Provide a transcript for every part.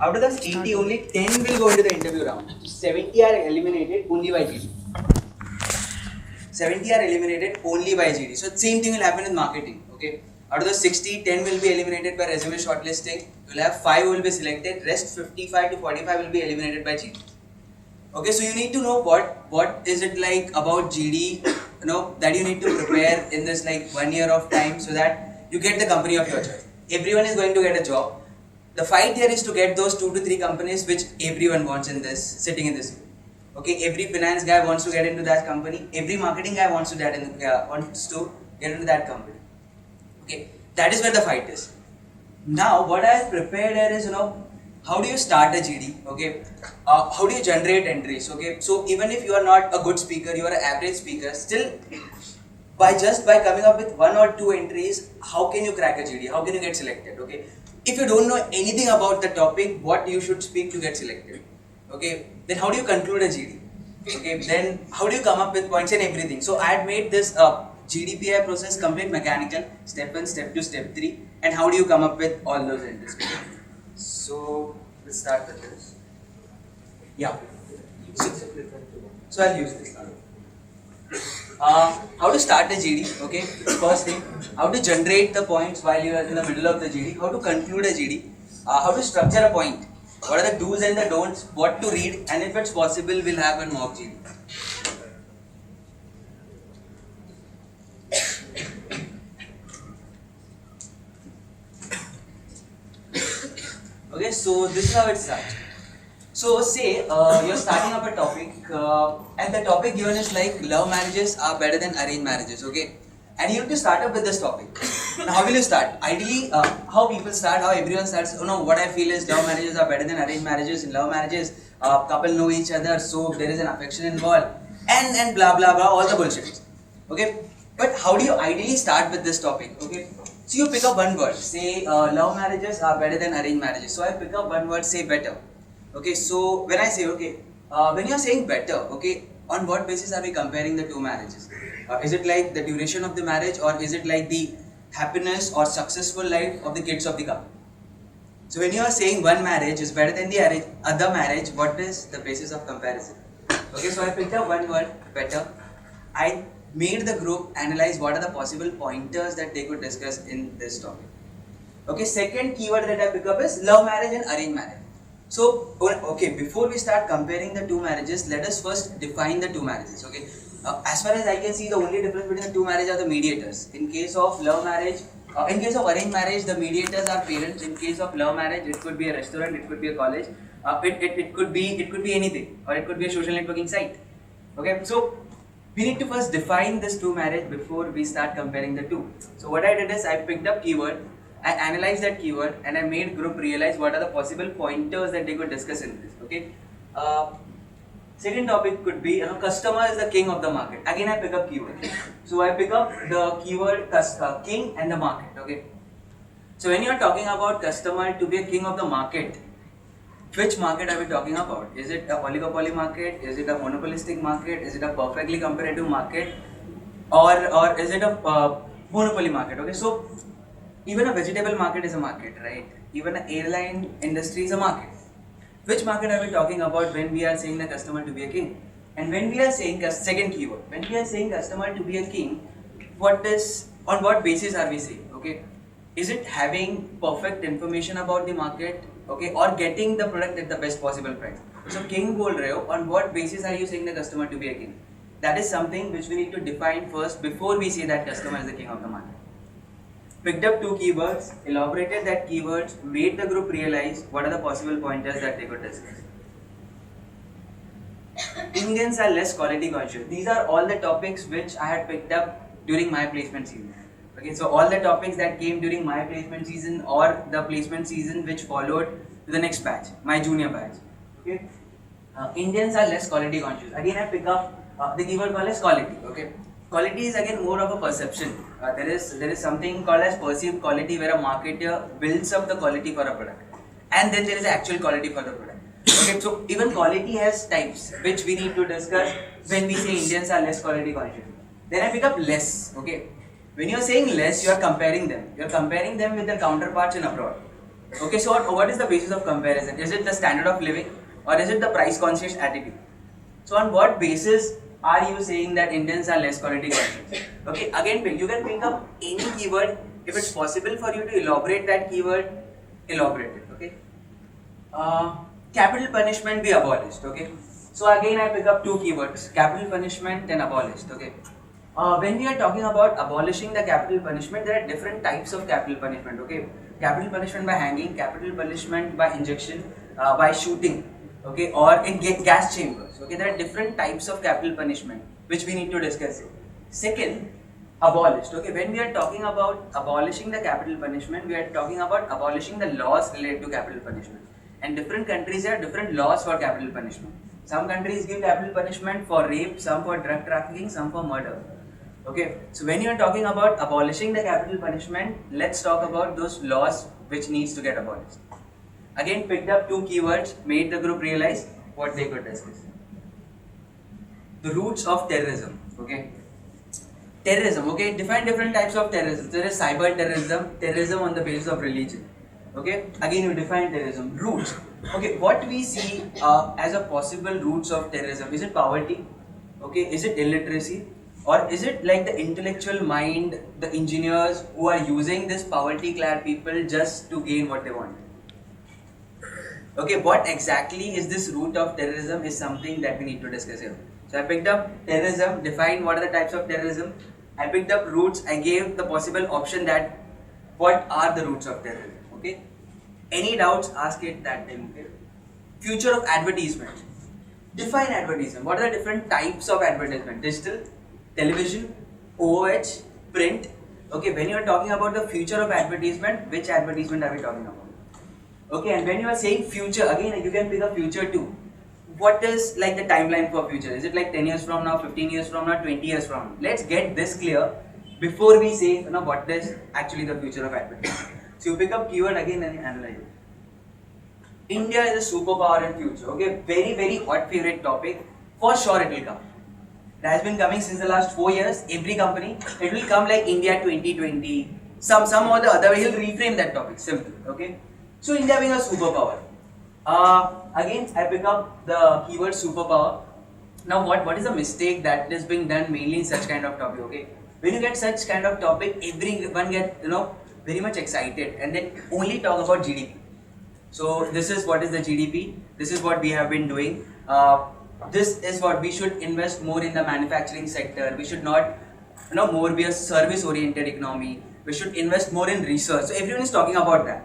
Out of those 80, only 10 will go into the interview round. 70 are eliminated only by GD. 70 are eliminated only by GD. So same thing will happen in marketing. Okay. Out of the 60, 10 will be eliminated by resume shortlisting. You'll have 5 will be selected. Rest 55 to 45 will be eliminated by GD. Okay, so you need to know what is it like about GD, that you need to prepare in this like 1 year of time so that you get the company of your choice. Everyone is going to get a job. The fight here is to get those 2 to 3 companies which everyone wants in this, sitting in this room. Okay, every finance guy wants to get into that company. Every marketing guy wants to get into that company. Okay, that is where the fight is. Now, what I have prepared here is, how do you start a GD? Okay, how do you generate entries? Okay, so even if you are not a good speaker, you are an average speaker, still by coming up with 1 or 2 entries, how can you crack a GD? How can you get selected? Okay, if you don't know anything about the topic, what you should speak to get selected? Okay, then how do you conclude a GD? Okay, then how do you come up with points and everything? So I had made this GDPI process complete mechanical, step 1, step 2, step 3, and how do you come up with all those entries? So let's start with this. Yeah. So I'll use this now. How to start a GD? Okay. First thing, how to generate the points while you are in the middle of the GD. How to conclude a GD. How to structure a point. What are the do's and the don'ts? What to read, and if it's possible, we'll have a mock GD. Okay, so this is how it starts. So say you're starting up a topic and the topic given is like love marriages are better than arranged marriages, okay? And you have to start up with this topic. Now how will you start? Ideally, how people start, how everyone starts, what I feel is love marriages are better than arranged marriages. In love marriages, couple know each other, so there is an affection involved and blah blah blah, all the bullshit. Okay? But how do you ideally start with this topic? Okay? So you pick up one word, say love marriages are better than arranged marriages. So I pick up one word, say better. Okay, so when I say, when you're saying better, okay, on what basis are we comparing the 2 marriages? Is it like the duration of the marriage, or is it like the happiness or successful life of the kids of the couple? So when you are saying one marriage is better than the other marriage, what is the basis of comparison? Okay, so I picked up one word, better. I made the group analyze what are the possible pointers that they could discuss in this topic. Okay, second keyword that I pick up is love marriage and arranged marriage. So, okay, before we start comparing the 2 marriages, let us first define the 2 marriages, okay. As far as I can see, the only difference between the 2 marriages are the mediators. In case of love marriage, in case of arranged marriage, the mediators are parents. In case of love marriage, it could be a restaurant, it could be a college, it could be anything, or it could be a social networking site. Okay, so we need to first define this 2 marriage before we start comparing the 2. So what I did is I picked up keyword, I analyzed that keyword, and I made group realize what are the possible pointers that they could discuss in this. Okay. Second topic could be customer is the king of the market. Again, I pick up keyword. So I pick up the keyword king and the market. Okay. So when you are talking about customer to be a king of the market, which market are we talking about? Is it a oligopoly market? Is it a monopolistic market? Is it a perfectly competitive market? Or is it a monopoly market? Okay. So even a vegetable market is a market, right? Even an airline industry is a market. Which market are we talking about when we are saying the customer to be a king? And when we are saying second keyword, when we are saying customer to be a king, on what basis are we saying? Okay, is it having perfect information about the market? Okay, or getting the product at the best possible price? So king bol rahe ho, on what basis are you saying the customer to be a king? That is something which we need to define first before we say that customer is the king of the market. Picked up 2 keywords, elaborated that keywords, made the group realize what are the possible pointers that they could discuss. Indians are less quality conscious. These are all the topics which I had picked up during my placement season. Okay, so all the topics that came during my placement season or the placement season which followed to the next batch, my junior batch. Okay, Indians are less quality conscious. Again, I pick up the keyword called as quality. Okay. Quality is again more of a perception. There is something called as perceived quality where a marketer builds up the quality for a product, and then there is actual quality for the product. Okay, so even quality has types which we need to discuss when we say Indians are less quality conscious. Then I pick up less. Okay, when you are saying less, you are comparing them. You are comparing them with their counterparts in abroad. Okay, so what is the basis of comparison? Is it the standard of living or is it the price conscious attitude? So on what basis are you saying that Indians are less quality conscious? Okay, again you can pick up any keyword. If it's possible for you to elaborate that keyword, elaborate it. Okay. Capital punishment be abolished. Okay. So again I pick up two keywords: capital punishment and abolished. Okay. When we are talking about abolishing the capital punishment, there are different types of capital punishment. Okay, capital punishment by hanging, capital punishment by injection, by shooting, okay, or in gas chambers. Okay, there are different types of capital punishment which we need to discuss it. Second, abolished. Okay, when we are talking about abolishing the capital punishment, we are talking about abolishing the laws related to capital punishment. And different countries have different laws for capital punishment. Some countries give capital punishment for rape, some for drug trafficking, some for murder. Okay, so when you are talking about abolishing the capital punishment, let's talk about those laws which needs to get abolished. Again, picked up two keywords, made the group realize what they could discuss. The roots of terrorism. Okay, terrorism. Okay, define different types of terrorism. There is cyber terrorism, terrorism on the basis of religion. Okay, again you define terrorism. Roots. Okay, what we see as a possible roots of terrorism, is it poverty? Okay, is it illiteracy? Or is it like the intellectual mind, the engineers who are using this poverty-clad people just to gain what they want? Okay, what exactly is this root of terrorism is something that we need to discuss here. So I picked up terrorism, defined what are the types of terrorism. I picked up roots, I gave the possible option that what are the roots of terrorism. Okay, any doubts, ask it that time. Okay, future of advertisement. Define advertisement. What are the different types of advertisement? Digital, television, OOH, print. Okay, when you are talking about the future of advertisement, which advertisement are we talking about? Okay, and when you are saying future, again you can pick a future too. What is like the timeline for future? Is it like 10 years from now, 15 years from now, 20 years from now? Let's get this clear before we say what is actually the future of advertisement. So you pick up keyword again and analyze it. India is a superpower in future. Okay, very hot favorite topic. For sure it will come. It has been coming since the last 4 years. Every company, it will come like India 2020. Some or the other way, he'll reframe that topic. Simple. Okay. So India being a superpower. Again, I pick up the keyword superpower. Now, what is the mistake that is being done mainly in such kind of topic? Okay. When you get such kind of topic, everyone get very much excited and then only talk about GDP. So this is what is the GDP. This is what we have been doing. This is what we should invest more in the manufacturing sector. We should not, more be a service-oriented economy. We should invest more in research. So everyone is talking about that.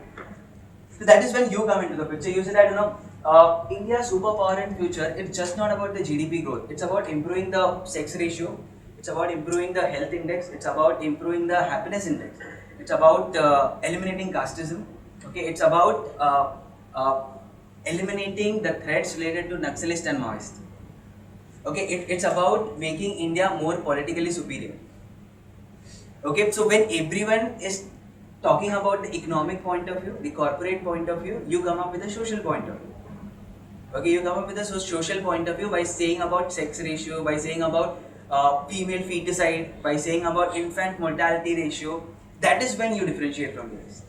So that is when you come into the picture. You say that India's superpower in future. It's just not about the GDP growth. It's about improving the sex ratio. It's about improving the health index. It's about improving the happiness index. It's about eliminating casteism. Okay. It's about eliminating the threats related to Naxalist and Maoist. Okay, it's about making India more politically superior. Okay, so when everyone is talking about the economic point of view, the corporate point of view, you come up with a social point of view. Okay, you come up with a social point of view by saying about sex ratio, by saying about female feticide, by saying about infant mortality ratio. That is when you differentiate from the rest.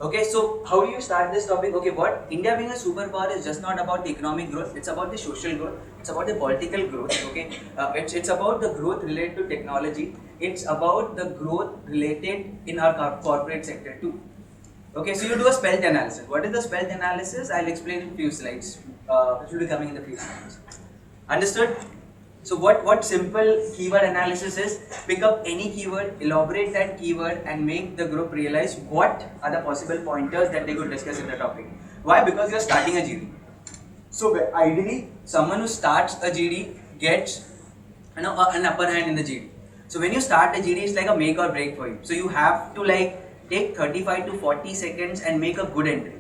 Okay, so how do you start this topic? Okay, what India being a superpower is just not about the economic growth, it's about the social growth, it's about the political growth, okay? It's about the growth related to technology, it's about the growth related in our corporate sector too. Okay, so you do a spelt analysis. What is the spelt analysis? I'll explain in few slides. It will be coming in the few slides. Understood? So what simple keyword analysis is, pick up any keyword, elaborate that keyword and make the group realize what are the possible pointers that they could discuss in the topic. Why? Because you're starting a GD. So ideally, someone who starts a GD gets an upper hand in the GD. So when you start a GD, it's like a make or break for you. So you have to take 35 to 40 seconds and make a good entry.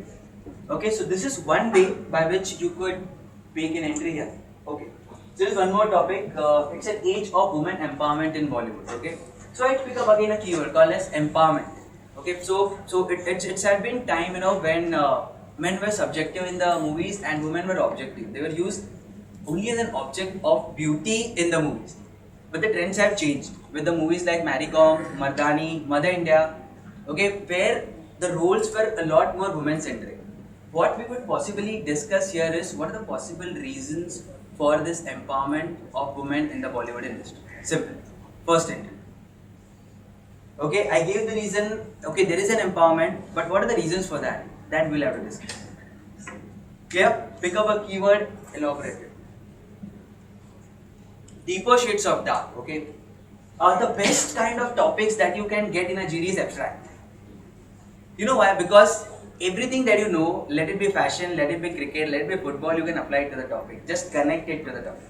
Okay, so this is one way by which you could make an entry here. Okay. So there is one more topic, it's an age of women empowerment in Bollywood, okay. So I pick up again a keyword called as empowerment, okay. So it's had been time, when men were subjective in the movies and women were objective. They were used only as an object of beauty in the movies. But the trends have changed with the movies like Mary Kom, Mardani, Mother India, okay, where the roles were a lot more women centric. What we could possibly discuss here is what are the possible reasons for this empowerment of women in the Bollywood industry. Simple. First entry. Okay, I gave the reason. Okay, there is an empowerment, but what are the reasons for that? That we'll have to discuss. Clear? Pick up a keyword, elaborate it. Deeper shades of dark. Okay, the best kind of topics that you can get in a GD is abstract. You know why? Because everything that you know, let it be fashion, let it be cricket, let it be football, you can apply it to the topic. Just connect it to the topic.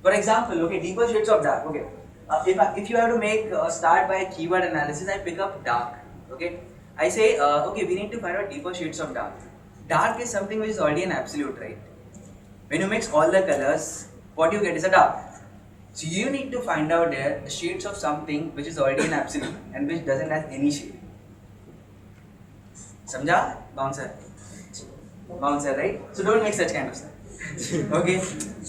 For example, okay, deeper shades of dark. Okay, if you have to make start by a keyword analysis, I pick up dark. Okay, I say okay, we need to find out deeper shades of dark. Dark is something which is already an absolute, right? When you mix all the colors, what you get is a dark. So you need to find out there the shades of something which is already an absolute and which doesn't have any shade. Samjha? Bouncer. Bouncer, right? So don't make such kind of stuff. Okay?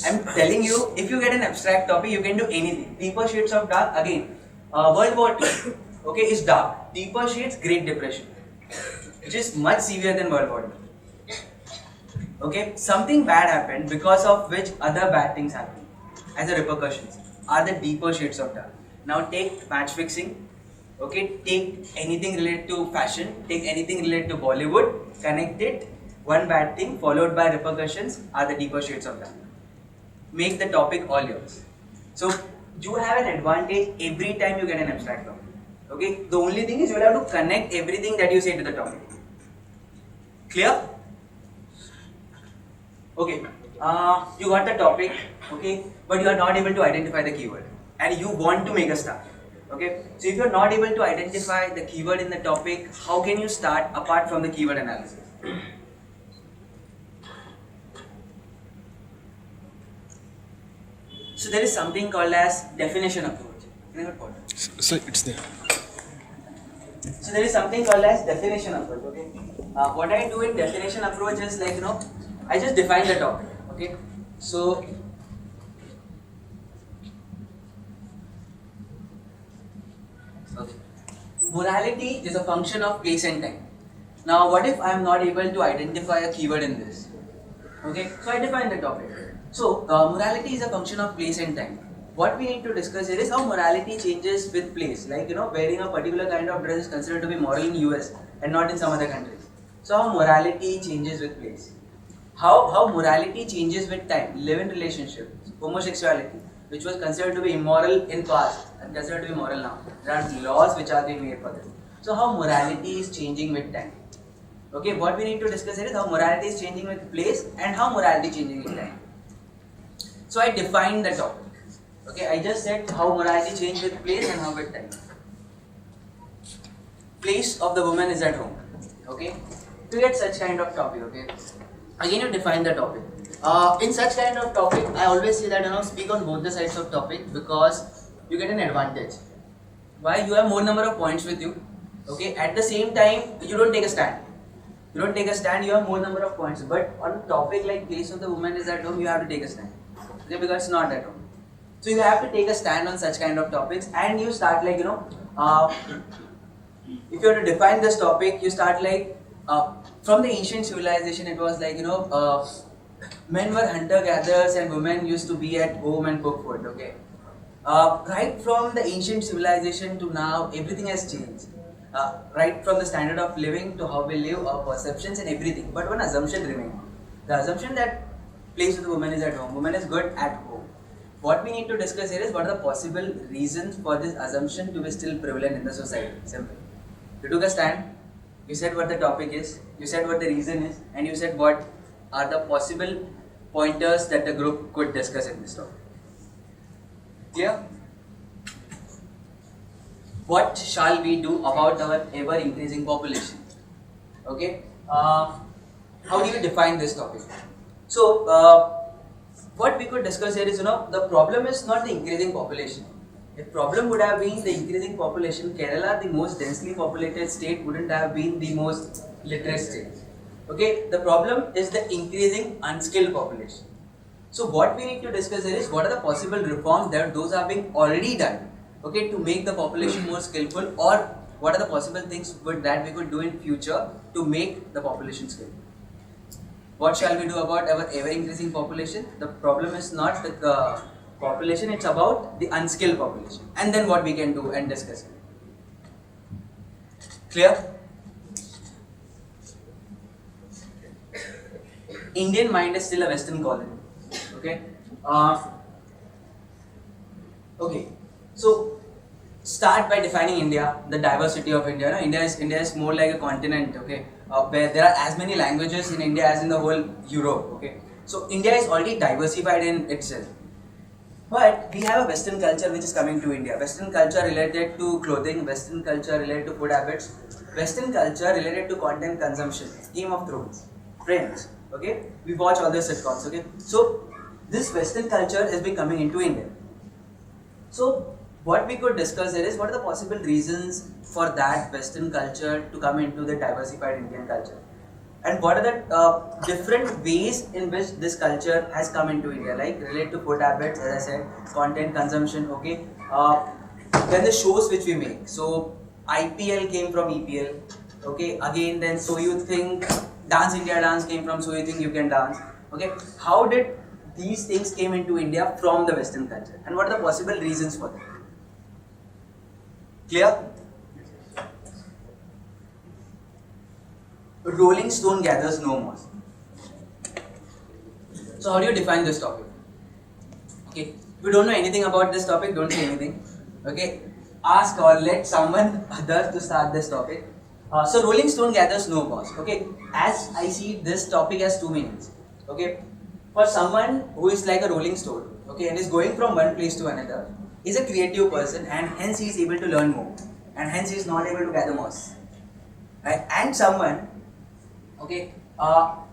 I'm telling you, if you get an abstract topic, you can do anything. Deeper shades of dark, again, World War II, okay, is dark. Deeper shades, Great Depression, which is much severe than World War II. Okay? Something bad happened because of which other bad things happened as a repercussions are the deeper shades of dark. Now take match fixing. Okay, take anything related to fashion, take anything related to Bollywood, connect it, one bad thing followed by repercussions are the deeper shades of dark. Make the topic all yours. So you have an advantage every time you get an abstract topic. Okay, the only thing is you will have to connect everything that you say to the topic. Clear? Okay, you got the topic, okay, but you are not able to identify the keyword and you want to make a start. Okay, so if you are not able to identify the keyword in the topic, how can you start apart from the keyword analysis? So there is something called as definition approach. So it's there. So there is something called as definition approach. Okay, what I do in definition approach is like I just define the topic. Okay, so morality is a function of place and time. Now, what if I am not able to identify a keyword in this? Okay, so I define the topic. So, morality is a function of place and time. What we need to discuss here is how morality changes with place. Like, wearing a particular kind of dress is considered to be moral in US and not in some other countries. So, how morality changes with place. How morality changes with time. Live-in relationships, homosexuality, which was considered to be immoral in past and considered to be moral now. There are laws which are being made for this. So how morality is changing with time. Okay, what we need to discuss here is how morality is changing with place and how morality is changing with time. So I defined the topic. Okay, I just said how morality changes with place and how with time. Place of the woman is at home. Okay, to get such kind of topic. Okay, again you define the topic. In such kind of topic, I always say that speak on both the sides of topic because you get an advantage. Why? You have more number of points with you. Okay. At the same time, you don't take a stand. You don't take a stand. You have more number of points. But on a topic like place of the woman is at home, you have to take a stand. Okay, because it's not at home. So you have to take a stand on such kind of topics, and you start like if you have to define this topic, you start like from the ancient civilization. It was like men were hunter-gatherers and women used to be at home and cook food, okay? Right from the ancient civilization to now, everything has changed. Right from the standard of living to how we live, our perceptions and everything. But one assumption remains. The assumption that place of the woman is at home. Woman is good at home. What we need to discuss here is what are the possible reasons for this assumption to be still prevalent in the society. Simple. You took a stand, you said what the topic is, you said what the reason is, and you said what are the possible pointers that the group could discuss in this topic. Clear? What shall we do about our ever increasing population? Okay. How do you define this topic? So, what we could discuss here is, the problem is not the increasing population. If problem would have been the increasing population, Kerala, the most densely populated state, wouldn't have been the most literate state. Okay, the problem is the increasing unskilled population. So what we need to discuss here is what are the possible reforms that those are being already done, okay, to make the population more skillful or what are the possible things that we could do in future to make the population scale? What shall we do about our ever increasing population? The problem is not the population, it's about the unskilled population. And then what we can do and discuss it. Clear? Indian mind is still a Western colony. Okay? Okay. So start by defining India, the diversity of India. No? India is more like a continent, okay, where there are as many languages in India as in the whole Europe, okay. So India is already diversified in itself. But we have a Western culture which is coming to India. Western culture related to clothing, Western culture related to food habits, Western culture related to content consumption, Game of Thrones, Friends, okay. We watch all the sitcoms, okay. So this Western culture is becoming into India. So what we could discuss here is what are the possible reasons for that Western culture to come into the diversified Indian culture, and what are the different ways in which this culture has come into India, like related to food habits, as I said, content consumption, okay. Then the shows which we make. So IPL came from EPL, okay. Again, then So You Think, Dance India Dance came from So You Think You Can Dance, okay. How did these things came into India from the Western culture, and what are the possible reasons for that? Clear? Rolling Stone gathers no moss. So how do you define this topic? Okay, if you don't know anything about this topic, don't say anything. Okay, ask or let someone other to start this topic. So Rolling Stone gathers no moss. Okay, as I see this topic has two meanings. Okay, for someone who is like a rolling stone, okay, and is going from one place to another, is a creative person, and hence he is able to learn more, and hence he is not able to gather moss, right? And someone, okay,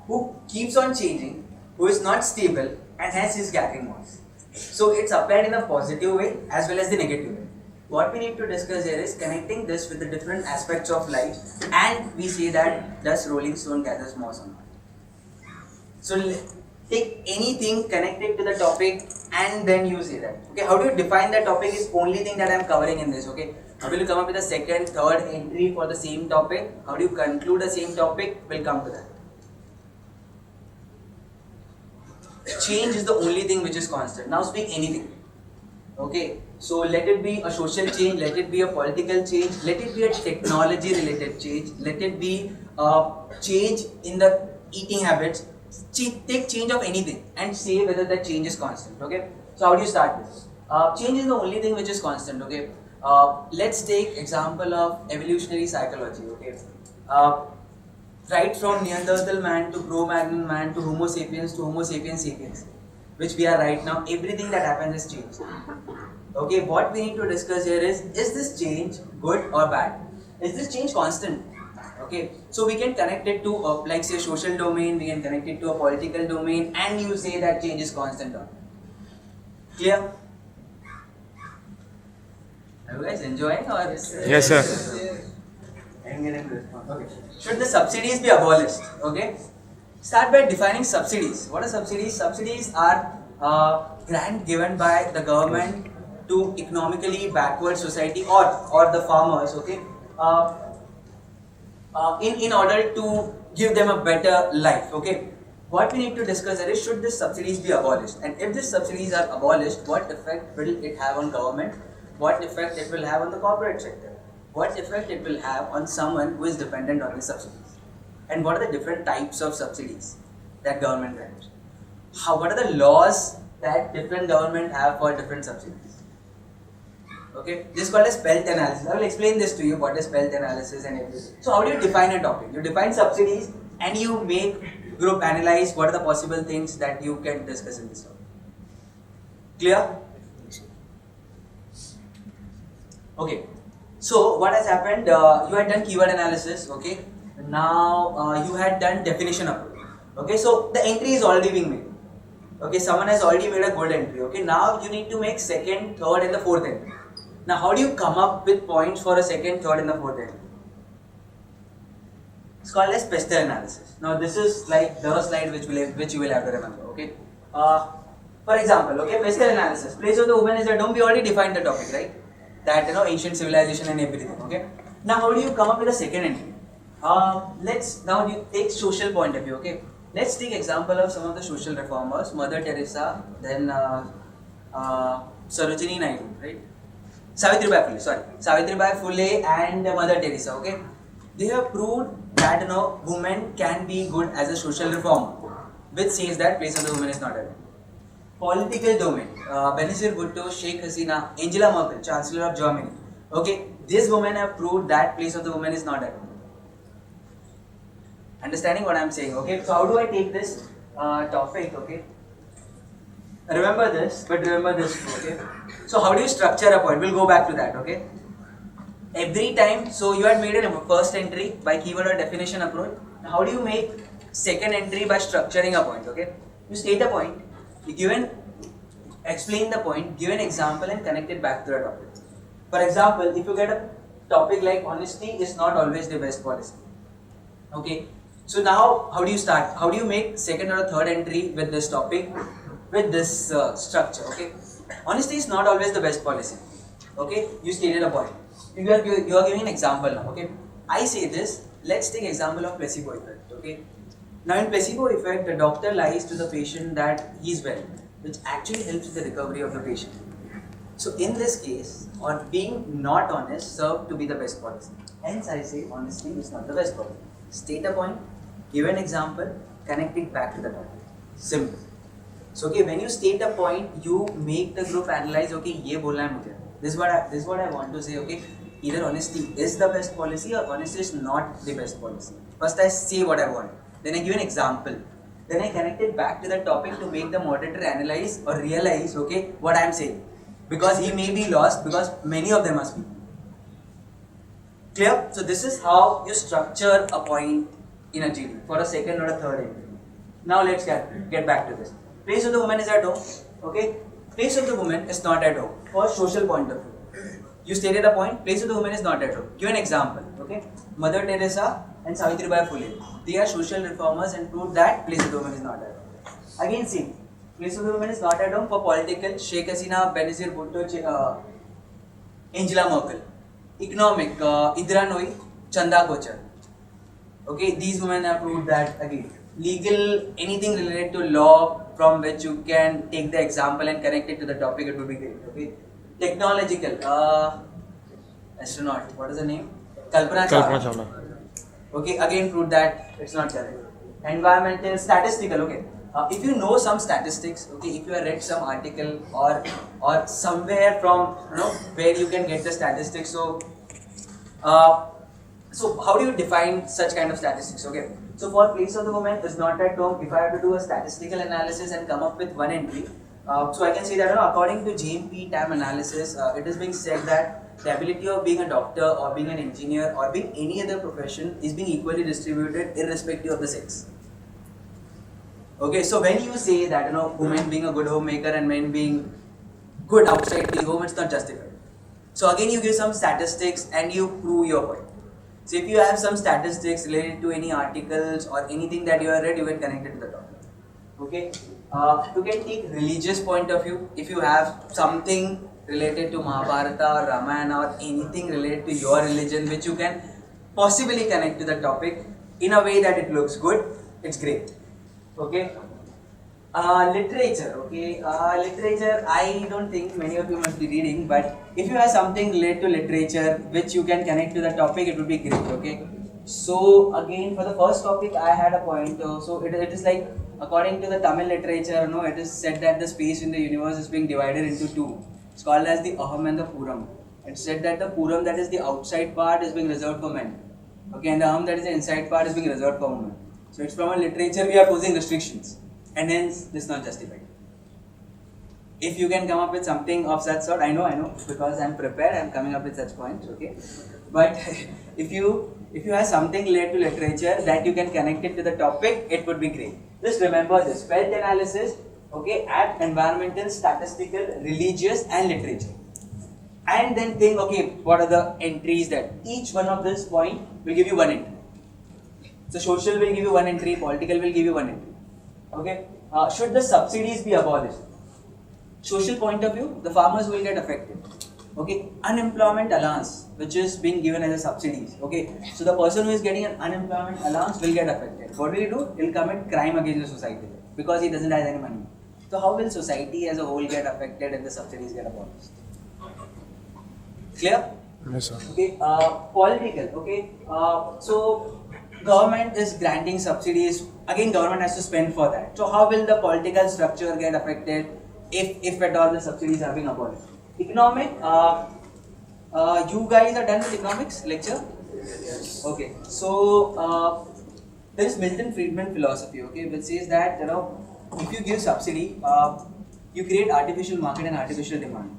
who keeps on changing, who is not stable, and hence he is gathering moss. So it's applied in a positive way as well as the negative way. What we need to discuss here is connecting this with the different aspects of life, and we say that does Rolling Stone gathers moss or not. So take anything connected to the topic and then you say that. Okay, how do you define the topic is only thing that I am covering in this. Okay, how will you come up with a second, third entry for the same topic? How do you conclude the same topic? We'll come to that. Change is the only thing which is constant. Now speak anything. Okay, so let it be a social change, let it be a political change, let it be a technology related change, let it be a change in the eating habits. Take change of anything and say whether that change is constant. Okay, so how do you start this? Change is the only thing which is constant. Okay, let's take example of evolutionary psychology. Okay, right from Neanderthal man to Cro-Magnon man to Homo sapiens sapiens, which we are right now, everything that happens is change. Okay, what we need to discuss here is this change good or bad? Is this change constant? Okay, so we can connect it to like say social domain, we can connect it to a political domain, and you say that change is constant. Clear? Are you guys enjoying or? Yes, sir. Okay. Should the subsidies be abolished? Okay. Start by defining subsidies. What are subsidies? Subsidies are grant given by the government to economically backward society or the farmers. Okay. In order to give them a better life. Okay, what we need to discuss here is should these subsidies be abolished, and if these subsidies are abolished, what effect will it have on government, what effect it will have on the corporate sector, what effect it will have on someone who is dependent on the subsidies, and what are the different types of subsidies that government grants, what are the laws that different government have for different subsidies. Okay, this is called as Pelth analysis. I will explain this to you, what is Pelth analysis and everything. So how do you define a topic? You define subsidies and you make group analyze what are the possible things that you can discuss in this topic. Clear? Okay, so what has happened, you had done keyword analysis, okay. Now you had done definition approach. Okay, so the entry is already being made. Okay, someone has already made a good entry. Okay, now you need to make second, third and the fourth entry. Now, how do you come up with points for a second, third, and the fourth entry? It's called as Pestel analysis. Now, this is like the slide which you will have to remember. Okay. For example, okay, Pestel analysis. Place of the woman is a dome. We already defined the topic, right? That ancient civilization and everything. Okay. Now, how do you come up with a second entry? Let's now you take social point of view. Okay, let's take example of some of the social reformers, Mother Teresa, then Sarojini Naidu, right? Savitribai Phule, sorry, Savitribai Phule and Mother Teresa. Okay, they have proved that women can be good as a social reformer, which says that place of the woman is not at all. Political domain, Benazir Bhutto, Sheikh Hasina, Angela Merkel, Chancellor of Germany. Okay, these women have proved that place of the woman is not at all. Understanding what I'm saying? Okay, so how do I take this topic? Okay, remember this, but remember this too. Okay, so how do you structure a point? We'll go back to that. Okay, every time. So you had made a first entry by keyword or definition approach. Now how do you make second entry by structuring a point? Okay, you state a point. Explain the point, give an example and connect it back to the topic. For example, if you get a topic like honesty is not always the best policy. Okay, so now how do you start? How do you make second or third entry with this topic, with this structure? Okay, honesty is not always the best policy. Okay, you stated a point. You are giving an example now. Okay, I say this. Let's take example of placebo effect. Okay. Now in placebo effect, the doctor lies to the patient that he is well, which actually helps the recovery of the patient. So in this case, or being not honest served to be the best policy. Hence I say honesty is not the best policy. State a point, give an example, connect it back to the topic. Simple. So okay, when you state a point, you make the group analyze. Okay, ये बोलना है मुझे. This is what I want to say. Okay, either honesty is the best policy or honesty is not the best policy. First I say what I want. Then I give an example. Then I connect it back to the topic to make the moderator analyze or realize, okay, what I am saying. Because he may be lost, because many of them must be. Clear? So this is how you structure a point in a GD for a second or a third entry. Now let's get back to this. Place of the woman is at home. Okay? Place of the woman is not at home. For social point of view. You stated a point, place of the woman is not at home. Give an example. Okay? Mother Teresa and Savitribai Phule. They are social reformers and proved that place of the woman is not at home. Again, see, place of the woman is not at home for political, Sheikh Hasina, Benazir Bhutto, Angela Merkel. Economic, Indira Nooyi, Chanda Kochar. Okay, these women have proved that again. Legal, anything related to law from which you can take the example and connect it to the topic, it would be great. Okay, technological, astronaut, what is the name? Kalpana Chawla. Okay, again proved that it's not correct. Environmental, statistical, okay. If you know some statistics, okay, if you have read some article or somewhere from where you can get the statistics, so how do you define such kind of statistics? Okay, so for place of the woman is not at home. If I have to do a statistical analysis and come up with one entry, so I can say that according to JMP TAM analysis, it is being said that the ability of being a doctor or being an engineer or being any other profession is being equally distributed irrespective of the sex. Okay, so when you say that women being a good homemaker and men being good outside the home, it's not justified. So again, you give some statistics and you prove your point. So if you have some statistics related to any articles or anything that you have read, you can connect it to the topic. Okay, you can take religious point of view. If you have something related to Mahabharata or Ramayana or anything related to your religion which you can possibly connect to the topic in a way that it looks good, it's great. Okay. Literature. Okay. Literature, I don't think many of you must be reading, but if you have something related to literature which you can connect to the topic, it would be great. Okay. So again, for the first topic, I had a point. So it is like according to the Tamil literature, it is said that the space in the universe is being divided into two. It's called as the Aham and the Puram. It's said that the Puram, that is the outside part, is being reserved for men. Okay, and the Aham, that is the inside part, is being reserved for women. So it's from a literature we are posing restrictions, and hence this is not justified. If you can come up with something of such sort, I know, because I'm prepared, I'm coming up with such points. Okay, but if you have something related to literature that you can connect it to the topic, it would be great. Just remember this: wealth analysis. Okay, at environmental, statistical, religious and literature. And then think, okay, what are the entries that each one of this point will give you one entry. So social will give you one entry, political will give you one entry. Okay, should the subsidies be abolished? Social point of view, the farmers will get affected. Okay, unemployment allowance, which is being given as a subsidies. Okay, so the person who is getting an unemployment allowance will get affected. What will he do? He'll commit crime against the society because he doesn't have any money. So how will society as a whole get affected if the subsidies get abolished? Clear? Yes, sir. Okay, political. Okay, so government is granting subsidies. Again, government has to spend for that. So how will the political structure get affected if at all the subsidies are being abolished? Economic. You guys are done with economics lecture? Yes. Okay, so there is Milton Friedman philosophy. Okay, which says that if you give subsidy, you create artificial market and artificial demand.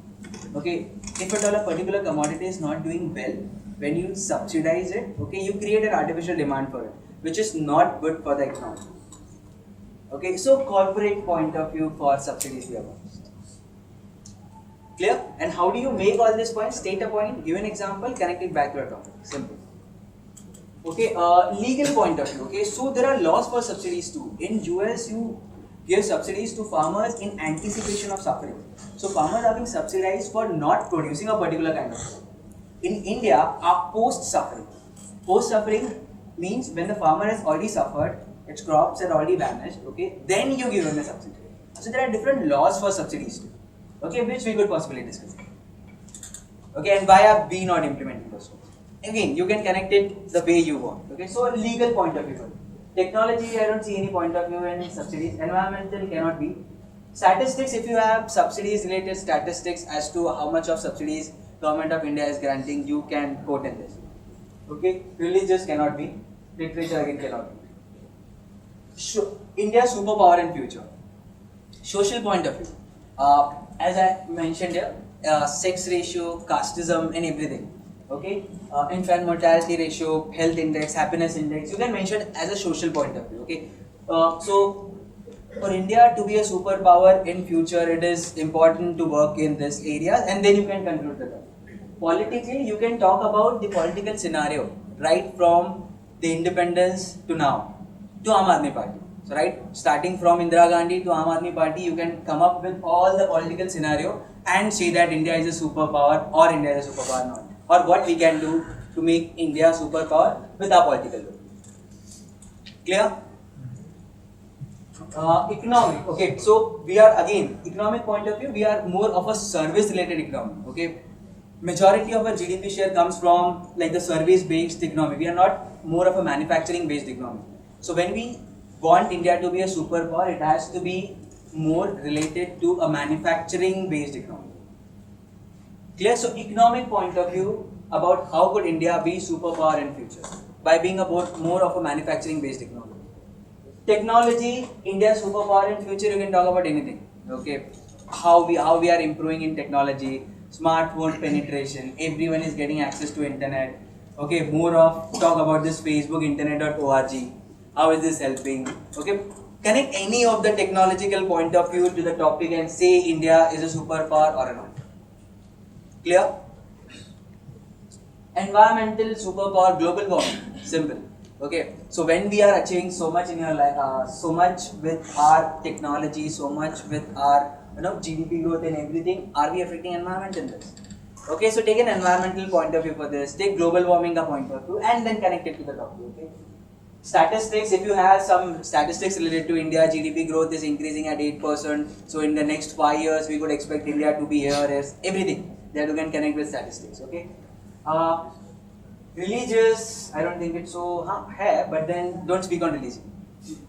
Okay, if at all a particular commodity is not doing well, when you subsidize it, okay, you create an artificial demand for it, which is not good for the economy. Okay, so corporate point of view for subsidies we have abolished. Clear? And how do you make all these points? State a point, give an example, connect it back to a topic. Simple. Okay, legal point of view. Okay, so there are laws for subsidies too. In US, you give subsidies to farmers in anticipation of suffering. So farmers are being subsidized for not producing a particular kind of crop. In India, are post-suffering. Post-suffering means when the farmer has already suffered, its crops had already vanished. Okay, then you give him a subsidy. So there are different laws for subsidies too. Okay, which we could possibly discuss. Okay, and why are we not implementing those laws? Again, you can connect it the way you want. Okay, so a legal point of view. Technology, I don't see any point of view in subsidies. Environmental cannot be. Statistics, if you have subsidies related statistics as to how much of subsidies government of India is granting, you can quote in this. Okay, religious cannot be. Literature again cannot be. India superpower in future. Social point of view. As I mentioned here, sex ratio, casteism and everything. Okay, infant mortality ratio, health index, happiness index, you can mention as a social point of view. Okay, so for India to be a superpower in future, it is important to work in this area, and then you can conclude the topic. Politically, you can talk about the political scenario right from the independence to now to Aam Aadmi Party. So right, starting from Indira Gandhi to Aam Aadmi Party, you can come up with all the political scenario and say that India is a superpower or India is a superpower not. Or what we can do to make India a superpower with our political role. Clear? Economic. Okay, so we are again, economic point of view, we are more of a service related economy. Okay, majority of our GDP share comes from like the service based economy. We are not more of a manufacturing based economy. So when we want India to be a superpower, it has to be more related to a manufacturing based economy. Clear? So economic point of view about how could India be superpower in future by being about more of a manufacturing based economy. Technology, India superpower in future, you can talk about anything. Okay, how we are improving in technology, smartphone penetration, everyone is getting access to internet. Okay, more of talk about this Facebook, internet.org. How is this helping? Okay, connect any of the technological point of view to the topic and say India is a superpower or not. Clear? Environmental superpower, global warming. Simple. Okay. So when we are achieving so much in your life, so much with our technology, so much with our GDP growth and everything, are we affecting environment in this? Okay. So take an environmental point of view for this. Take global warming a point of view and then connect it to the topic. Okay. Statistics, if you have some statistics related to India, GDP growth is increasing at 8%. So in the next 5 years, we could expect India to be here as everything that you can connect with statistics. Okay. Religious, I don't think it's so but then don't speak on religion.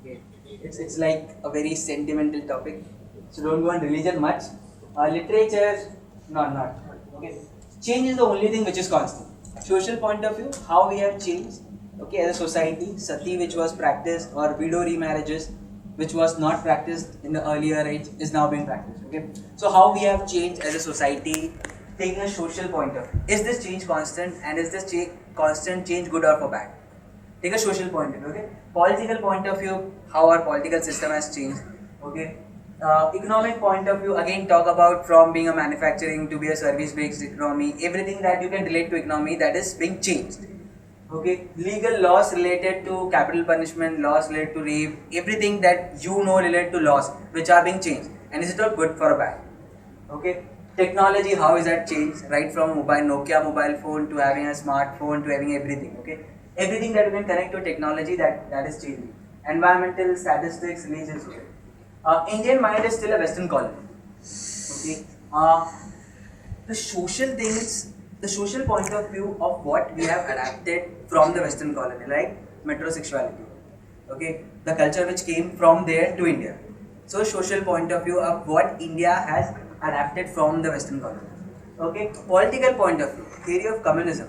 Okay. It's like a very sentimental topic. So don't go on religion much. Literature, not. Okay. Change is the only thing which is constant. Social point of view, how we have changed. Okay, as a society, sati which was practiced or widow remarriages which was not practiced in the earlier age is now being practiced. Okay, so how we have changed as a society, taking a social point of view. Is this change constant and is this constant change good or for bad? Take a social point of view. Okay, political point of view, how our political system has changed. Okay, economic point of view, again talk about from being a manufacturing to be a service based economy, everything that you can relate to economy that is being changed. Okay, legal laws related to capital punishment, laws related to rape, everything that related to laws which are being changed. And is it all good for or bad? Okay, technology, how is that changed? Right from Nokia mobile phone to having a smartphone to having everything. Okay, everything that you can connect to technology that is changing. Environmental statistics, religions. Okay. Indian mind is still a Western colony. Okay. The social things, the social point of view of what we have adapted from the Western colony, like metrosexuality. Okay, the culture which came from there to India. So, social point of view of what India has adapted from the Western colony. Okay, political point of view, theory of communism.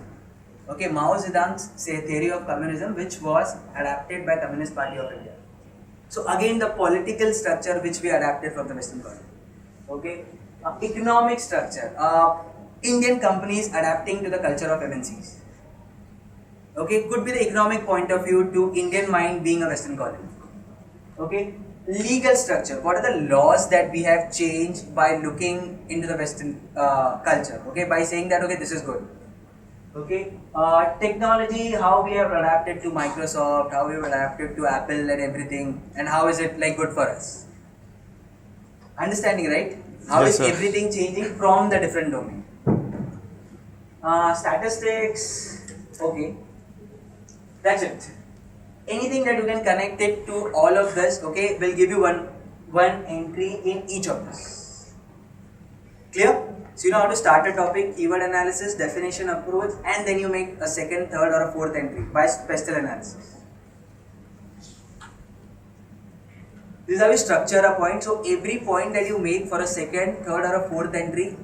Okay, Mao Zedong's say theory of communism, which was adapted by Communist Party of India. So again, the political structure which we adapted from the Western colony. Okay, economic structure. Indian companies adapting to the culture of MNCs. Okay, could be the economic point of view to Indian mind being a Western colony. Okay, legal structure. What are the laws that we have changed by looking into the Western culture? Okay, by saying that okay, this is good. Okay, technology, how we have adapted to Microsoft, how we have adapted to Apple and everything, and how is it like good for us? Understanding, right? How Yes, is sir. everything changing from the different domain? Statistics, okay, that's it. Anything that you can connect it to all of this, okay, will give you one entry in each of this. Clear? So you know how to start a topic, keyword analysis, definition approach, and then you make a second, third, or a fourth entry by special analysis. This is how you structure a point. So every point that you make for a second, third, or a fourth entry